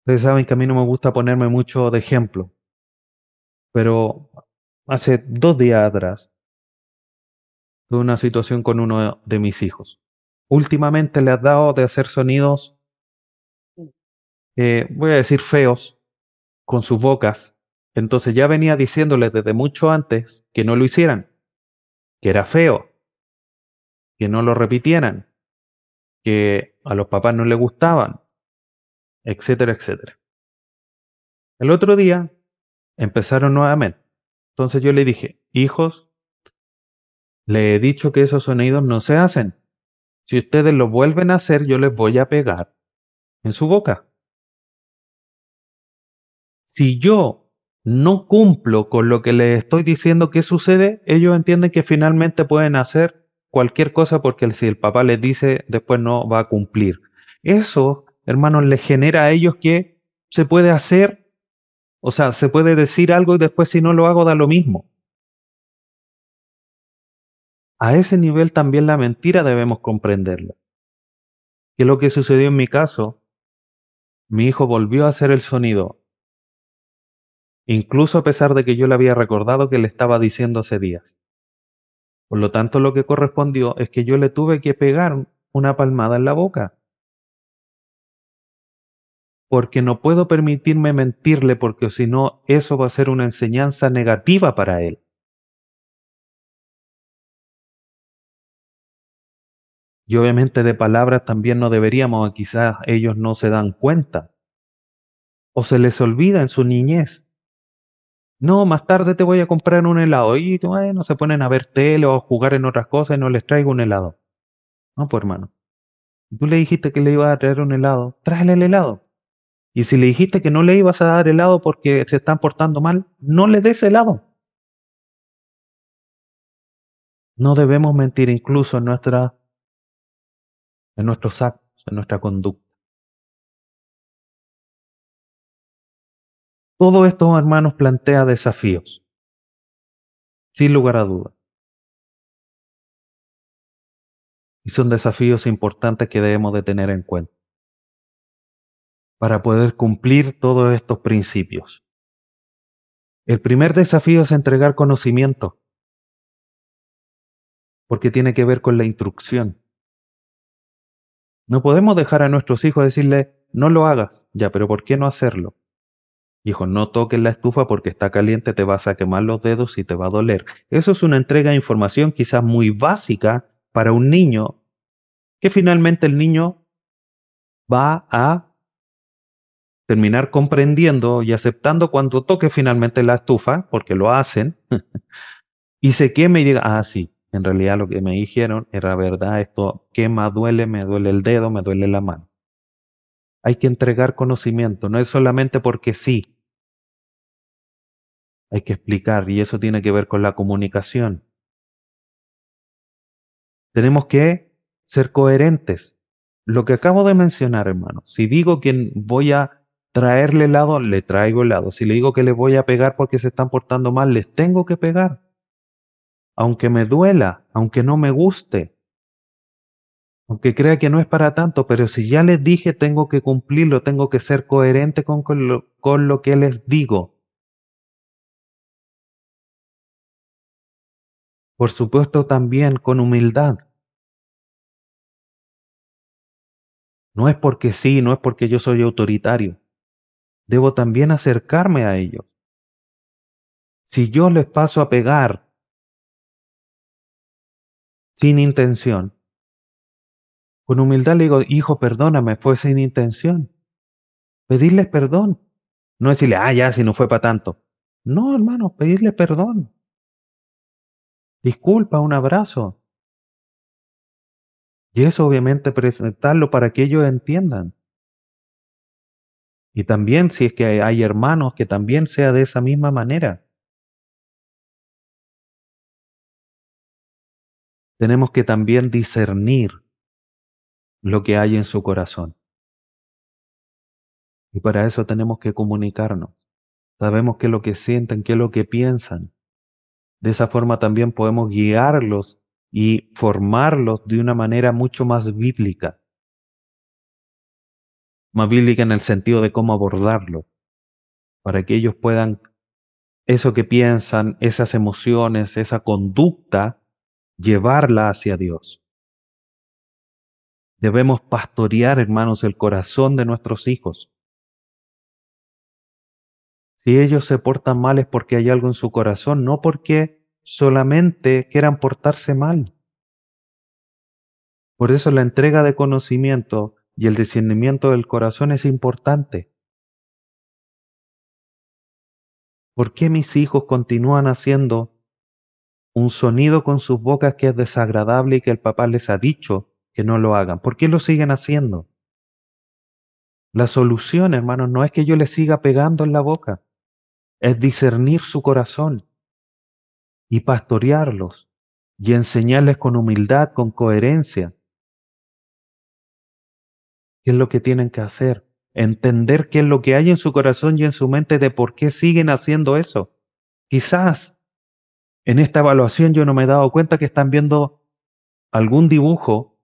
Ustedes saben que a mí no me gusta ponerme mucho de ejemplo, pero hace 2 días atrás tuve una situación con uno de mis hijos. Últimamente le has dado de hacer sonidos, voy a decir feos, con sus bocas. Entonces ya venía diciéndoles desde mucho antes que no lo hicieran, que era feo, que no lo repitieran, que a los papás no les gustaban, etcétera, etcétera. El otro día empezaron nuevamente. Entonces yo le dije, hijos, le he dicho que esos sonidos no se hacen. Si ustedes lo vuelven a hacer, yo les voy a pegar en su boca. Si yo no cumplo con lo que les estoy diciendo que sucede, ellos entienden que finalmente pueden hacer cualquier cosa porque si el papá les dice, después no va a cumplir. Eso, hermanos, les genera a ellos que se puede hacer, o sea, se puede decir algo y después si no lo hago da lo mismo. A ese nivel también la mentira debemos comprenderla. Que lo que sucedió en mi caso, mi hijo volvió a hacer el sonido, incluso a pesar de que yo le había recordado que le estaba diciendo hace días. Por lo tanto, lo que correspondió es que yo le tuve que pegar una palmada en la boca, porque no puedo permitirme mentirle, porque si no, eso va a ser una enseñanza negativa para él. Y obviamente de palabras también no deberíamos, o quizás ellos no se dan cuenta, o se les olvida en su niñez. No, más tarde te voy a comprar un helado. Y bueno, se ponen a ver tele o a jugar en otras cosas y no les traigo un helado. No, pues hermano, tú le dijiste que le ibas a traer un helado, tráele el helado. Y si le dijiste que no le ibas a dar helado porque se están portando mal, no le des helado. No debemos mentir incluso en nuestros actos, en nuestra conducta. Todo esto, hermanos, plantea desafíos, sin lugar a dudas. Y son desafíos importantes que debemos de tener en cuenta para poder cumplir todos estos principios. El primer desafío es entregar conocimiento, porque tiene que ver con la instrucción. No podemos dejar a nuestros hijos decirle, no lo hagas, ya, pero ¿por qué no hacerlo? Hijo, no toques la estufa porque está caliente, te vas a quemar los dedos y te va a doler. Eso es una entrega de información quizás muy básica para un niño, que finalmente el niño va a terminar comprendiendo y aceptando cuando toque finalmente la estufa, porque lo hacen, y se queme y diga, ah, sí, en realidad lo que me dijeron era verdad, esto quema, duele, me duele el dedo, me duele la mano. Hay que entregar conocimiento, no es solamente porque sí, hay que explicar y eso tiene que ver con la comunicación. Tenemos que ser coherentes. Lo que acabo de mencionar, hermano, si digo que voy a traerle helado, le traigo helado. Si le digo que les voy a pegar porque se están portando mal, les tengo que pegar. Aunque me duela, aunque no me guste, aunque crea que no es para tanto, pero si ya les dije, tengo que cumplirlo, tengo que ser coherente con lo que les digo. Por supuesto, también con humildad. No es porque sí, no es porque yo soy autoritario. Debo también acercarme a ellos. Si yo les paso a pegar sin intención, con humildad le digo, hijo, perdóname, fue sin intención. Pedirles perdón. No decirle, ah, ya, si no fue para tanto. No, hermano, pedirle perdón. Disculpa, un abrazo. Y eso obviamente presentarlo para que ellos entiendan. Y también si es que hay hermanos que también sea de esa misma manera. Tenemos que también discernir lo que hay en su corazón. Y para eso tenemos que comunicarnos. Sabemos qué es lo que sienten, qué es lo que piensan. De esa forma también podemos guiarlos y formarlos de una manera mucho más bíblica en el sentido de cómo abordarlo, para que ellos puedan eso que piensan, esas emociones, esa conducta, llevarla hacia Dios. Debemos pastorear, hermanos, el corazón de nuestros hijos. Si ellos se portan mal es porque hay algo en su corazón, no porque solamente quieran portarse mal. Por eso la entrega de conocimiento y el discernimiento del corazón es importante. ¿Por qué mis hijos continúan haciendo un sonido con sus bocas que es desagradable y que el papá les ha dicho que no lo hagan? ¿Por qué lo siguen haciendo? La solución, hermanos, no es que yo les siga pegando en la boca, es discernir su corazón y pastorearlos y enseñarles con humildad, con coherencia, qué es lo que tienen que hacer. Entender qué es lo que hay en su corazón y en su mente de por qué siguen haciendo eso. Quizás en esta evaluación yo no me he dado cuenta que están viendo algún dibujo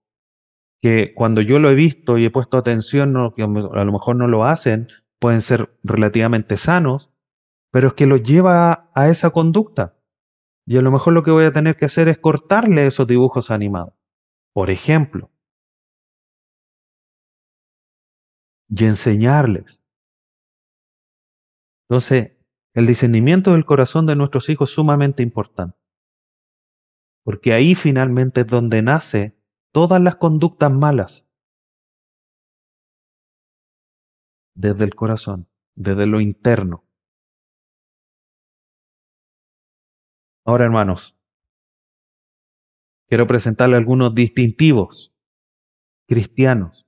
que cuando yo lo he visto y he puesto atención, que a lo mejor no lo hacen, pueden ser relativamente sanos, pero es que los lleva a esa conducta. Y a lo mejor lo que voy a tener que hacer es cortarle esos dibujos animados, por ejemplo, y enseñarles. Entonces, el discernimiento del corazón de nuestros hijos es sumamente importante, porque ahí finalmente es donde nace todas las conductas malas, desde el corazón, desde lo interno. Ahora, hermanos, quiero presentarle algunos distintivos cristianos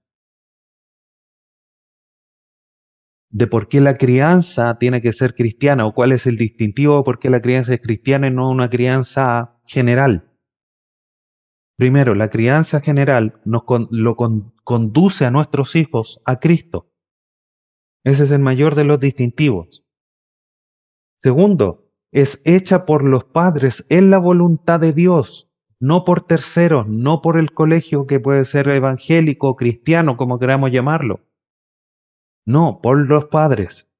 de por qué la crianza tiene que ser cristiana o cuál es el distintivo de por qué la crianza es cristiana y no una crianza general. Primero, la crianza general conduce a nuestros hijos a Cristo. Ese es el mayor de los distintivos. Segundo, es hecha por los padres en la voluntad de Dios, no por terceros, no por el colegio que puede ser evangélico o cristiano, como queramos llamarlo. No, por los padres.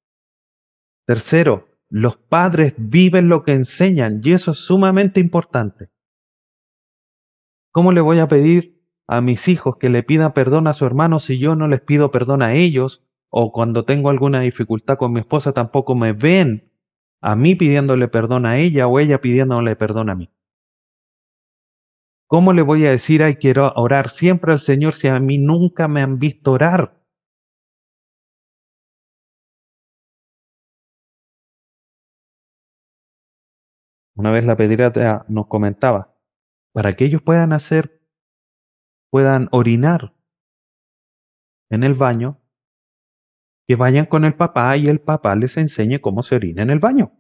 Tercero, los padres viven lo que enseñan y eso es sumamente importante. ¿Cómo le voy a pedir a mis hijos que le pidan perdón a su hermano si yo no les pido perdón a ellos? O cuando tengo alguna dificultad con mi esposa tampoco me ven a mí pidiéndole perdón a ella o ella pidiéndole perdón a mí. ¿Cómo le voy a decir, ay, quiero orar siempre al Señor si a mí nunca me han visto orar? Una vez la pediatra nos comentaba, para que ellos puedan orinar en el baño, que vayan con el papá y el papá les enseñe cómo se orina en el baño.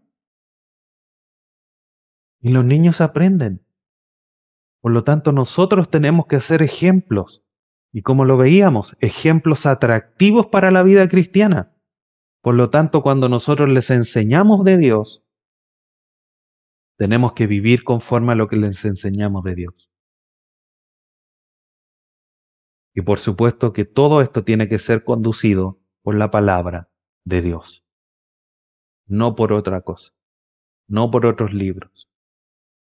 Y los niños aprenden. Por lo tanto, nosotros tenemos que ser ejemplos. Y como lo veíamos, ejemplos atractivos para la vida cristiana. Por lo tanto, cuando nosotros les enseñamos de Dios, tenemos que vivir conforme a lo que les enseñamos de Dios. Y por supuesto que todo esto tiene que ser conducido por la palabra de Dios, no por otra cosa, no por otros libros.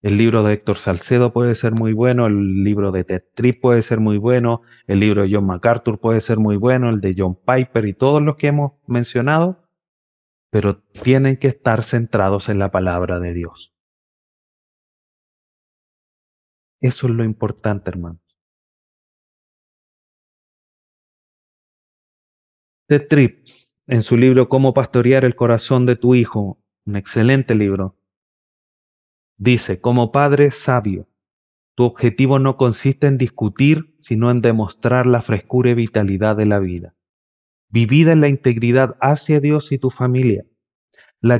El libro de Héctor Salcedo puede ser muy bueno, el libro de Ted Tripp puede ser muy bueno, el libro de John MacArthur puede ser muy bueno, el de John Piper y todos los que hemos mencionado, pero tienen que estar centrados en la palabra de Dios. Eso es lo importante, hermano. Ted Tripp, en su libro Cómo pastorear el corazón de tu hijo, un excelente libro, dice, como padre sabio, tu objetivo no consiste en discutir, sino en demostrar la frescura y vitalidad de la vida, vivida en la integridad hacia Dios y tu familia. La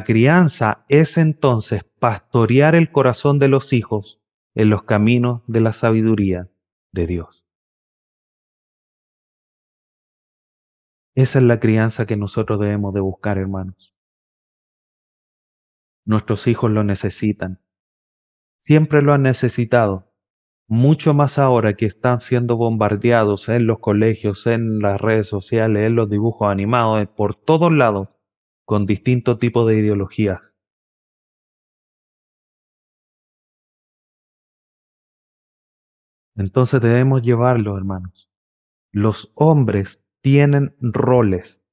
crianza es entonces pastorear el corazón de los hijos en los caminos de la sabiduría de Dios. Esa es la crianza que nosotros debemos de buscar, hermanos. Nuestros hijos lo necesitan. Siempre lo han necesitado. Mucho más ahora que están siendo bombardeados en los colegios, en las redes sociales, en los dibujos animados, por todos lados, con distintos tipos de ideologías. Entonces debemos llevarlo, hermanos. Los hombres tienen roles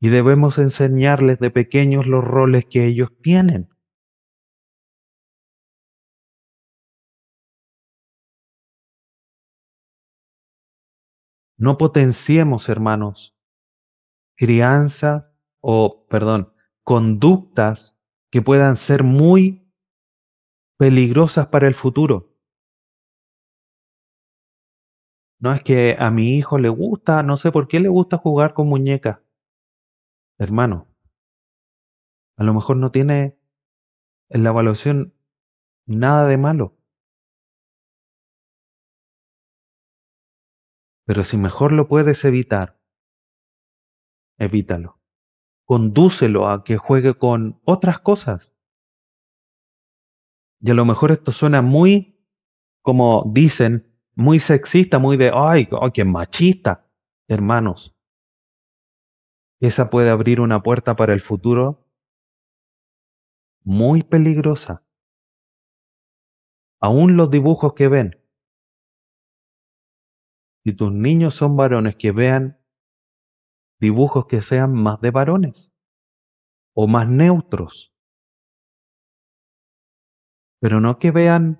y debemos enseñarles de pequeños los roles que ellos tienen. No potenciemos, hermanos, crianzas o, perdón, conductas que puedan ser muy peligrosas para el futuro. No es que a mi hijo le gusta, no sé por qué le gusta jugar con muñecas. Hermano, a lo mejor no tiene en la evaluación nada de malo, pero si mejor lo puedes evitar, evítalo. Condúcelo a que juegue con otras cosas. Y a lo mejor esto suena muy, como dicen, muy sexista, muy de, ay, qué machista. Hermanos, esa puede abrir una puerta para el futuro muy peligrosa. Aún los dibujos que ven, si tus niños son varones, que vean dibujos que sean más de varones o más neutros, pero no que vean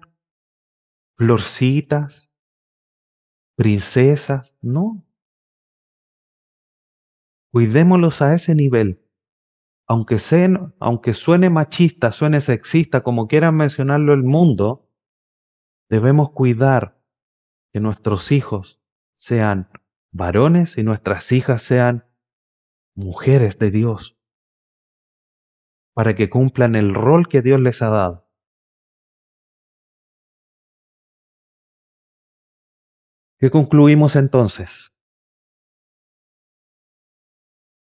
florcitas, princesas, no. Cuidémoslos a ese nivel. Aunque suene machista, suene sexista, como quieran mencionarlo el mundo, debemos cuidar que nuestros hijos sean varones y nuestras hijas sean mujeres de Dios, para que cumplan el rol que Dios les ha dado. ¿Qué concluimos entonces?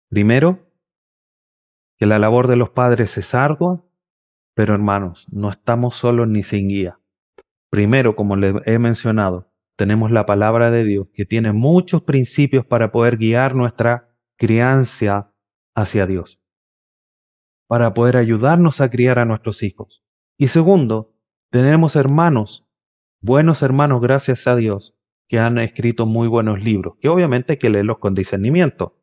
Primero, que la labor de los padres es ardua, pero hermanos, no estamos solos ni sin guía. Primero, como les he mencionado, tenemos la palabra de Dios que tiene muchos principios para poder guiar nuestra crianza hacia Dios, para poder ayudarnos a criar a nuestros hijos. Y segundo, tenemos hermanos, buenos hermanos, gracias a Dios, que han escrito muy buenos libros, que obviamente hay que leerlos con discernimiento,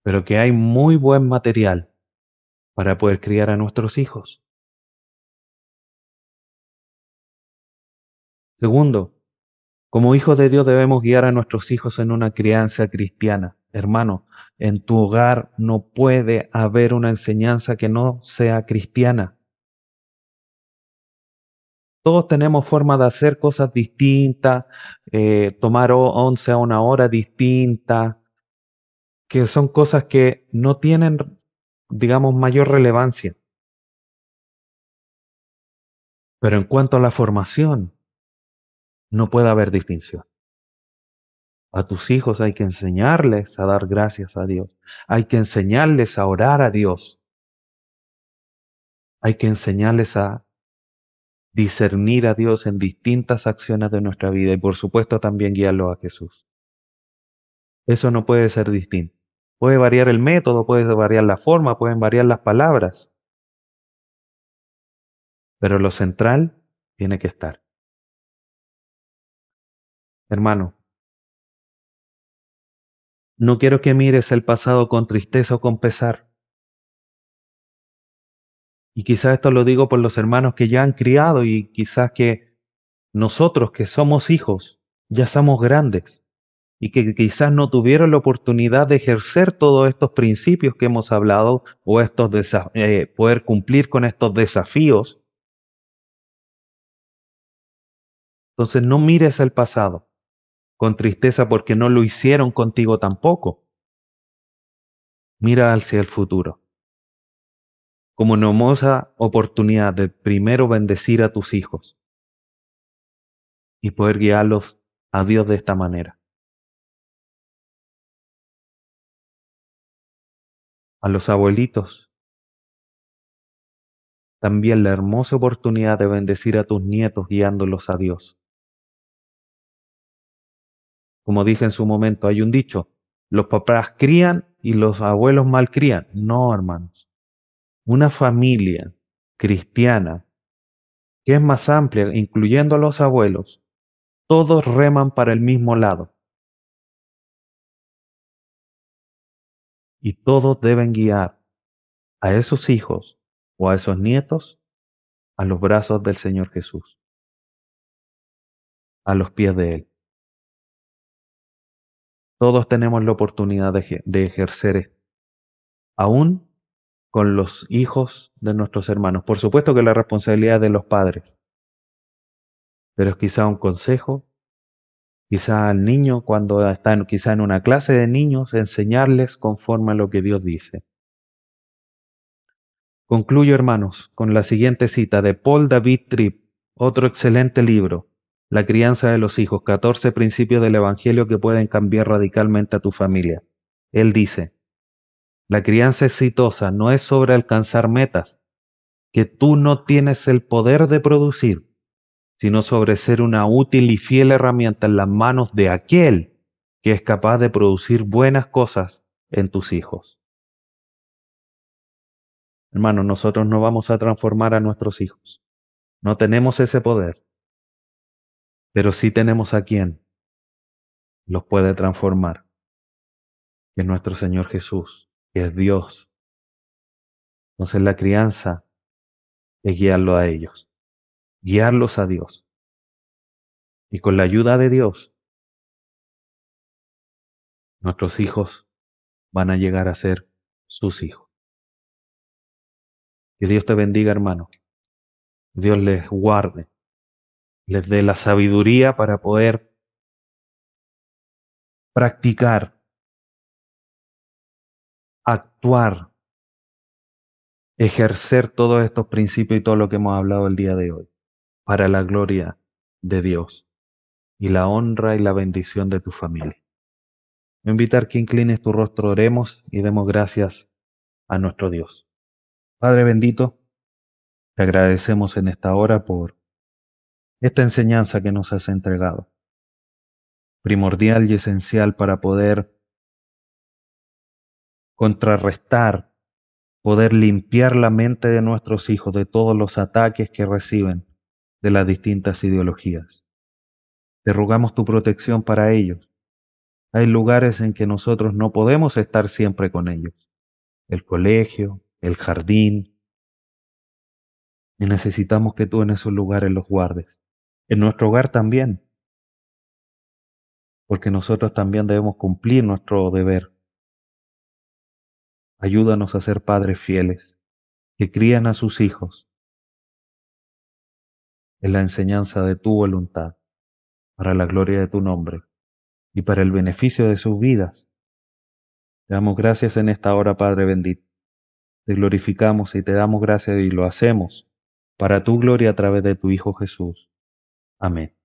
pero que hay muy buen material para poder criar a nuestros hijos. Segundo, como hijos de Dios debemos guiar a nuestros hijos en una crianza cristiana. Hermano, en tu hogar no puede haber una enseñanza que no sea cristiana. Todos tenemos formas de hacer cosas distintas, tomar once a una hora distinta, que son cosas que no tienen, digamos, mayor relevancia. Pero en cuanto a la formación, no puede haber distinción. A tus hijos hay que enseñarles a dar gracias a Dios. Hay que enseñarles a orar a Dios. Hay que enseñarles a discernir a Dios en distintas acciones de nuestra vida y por supuesto también guiarlos a Jesús. Eso no puede ser distinto. Puede variar el método, puede variar la forma, pueden variar las palabras, pero lo central tiene que estar. Hermano, no quiero que mires el pasado con tristeza o con pesar. Y quizás esto lo digo por los hermanos que ya han criado y quizás que nosotros que somos hijos ya somos grandes y que quizás no tuvieron la oportunidad de ejercer todos estos principios que hemos hablado o poder cumplir con estos desafíos. Entonces no mires el pasado con tristeza porque no lo hicieron contigo tampoco. Mira hacia el futuro como una hermosa oportunidad de primero bendecir a tus hijos y poder guiarlos a Dios de esta manera. A los abuelitos, también la hermosa oportunidad de bendecir a tus nietos guiándolos a Dios. Como dije en su momento, hay un dicho, los papás crían y los abuelos malcrían. No, hermanos. Una familia cristiana que es más amplia, incluyendo a los abuelos, todos reman para el mismo lado y todos deben guiar a esos hijos o a esos nietos a los brazos del Señor Jesús, a los pies de Él. Todos tenemos la oportunidad de ejercer esto, aún con los hijos de nuestros hermanos. Por supuesto que la responsabilidad es de los padres, pero es quizá un consejo, quizá al niño cuando está quizá en una clase de niños, enseñarles conforme a lo que Dios dice. Concluyo, hermanos, con la siguiente cita de Paul David Tripp, otro excelente libro, La crianza de los hijos, 14 principios del Evangelio que pueden cambiar radicalmente a tu familia. Él dice, la crianza exitosa no es sobre alcanzar metas que tú no tienes el poder de producir, sino sobre ser una útil y fiel herramienta en las manos de aquel que es capaz de producir buenas cosas en tus hijos. Hermanos, nosotros no vamos a transformar a nuestros hijos. No tenemos ese poder, pero sí tenemos a quien los puede transformar, que es nuestro Señor Jesús, que es Dios. Entonces la crianza es guiarlo a ellos, guiarlos a Dios. Y con la ayuda de Dios, nuestros hijos van a llegar a ser sus hijos. Que Dios te bendiga, hermano. Dios les guarde, les dé la sabiduría para poder practicar, actuar, ejercer todos estos principios y todo lo que hemos hablado el día de hoy, para la gloria de Dios y la honra y la bendición de tu familia. Voy a invitar que inclines tu rostro, oremos y demos gracias a nuestro Dios. Padre bendito, te agradecemos en esta hora por esta enseñanza que nos has entregado, primordial y esencial para poder contrarrestar, poder limpiar la mente de nuestros hijos de todos los ataques que reciben de las distintas ideologías. Te rogamos tu protección para ellos. Hay lugares en que nosotros no podemos estar siempre con ellos. El colegio, el jardín, y necesitamos que tú en esos lugares los guardes. En nuestro hogar también, porque nosotros también debemos cumplir nuestro deber. Ayúdanos a ser padres fieles, que crían a sus hijos en la enseñanza de tu voluntad, para la gloria de tu nombre y para el beneficio de sus vidas. Te damos gracias en esta hora, Padre bendito. Te glorificamos y te damos gracias y lo hacemos para tu gloria a través de tu Hijo Jesús. Amén.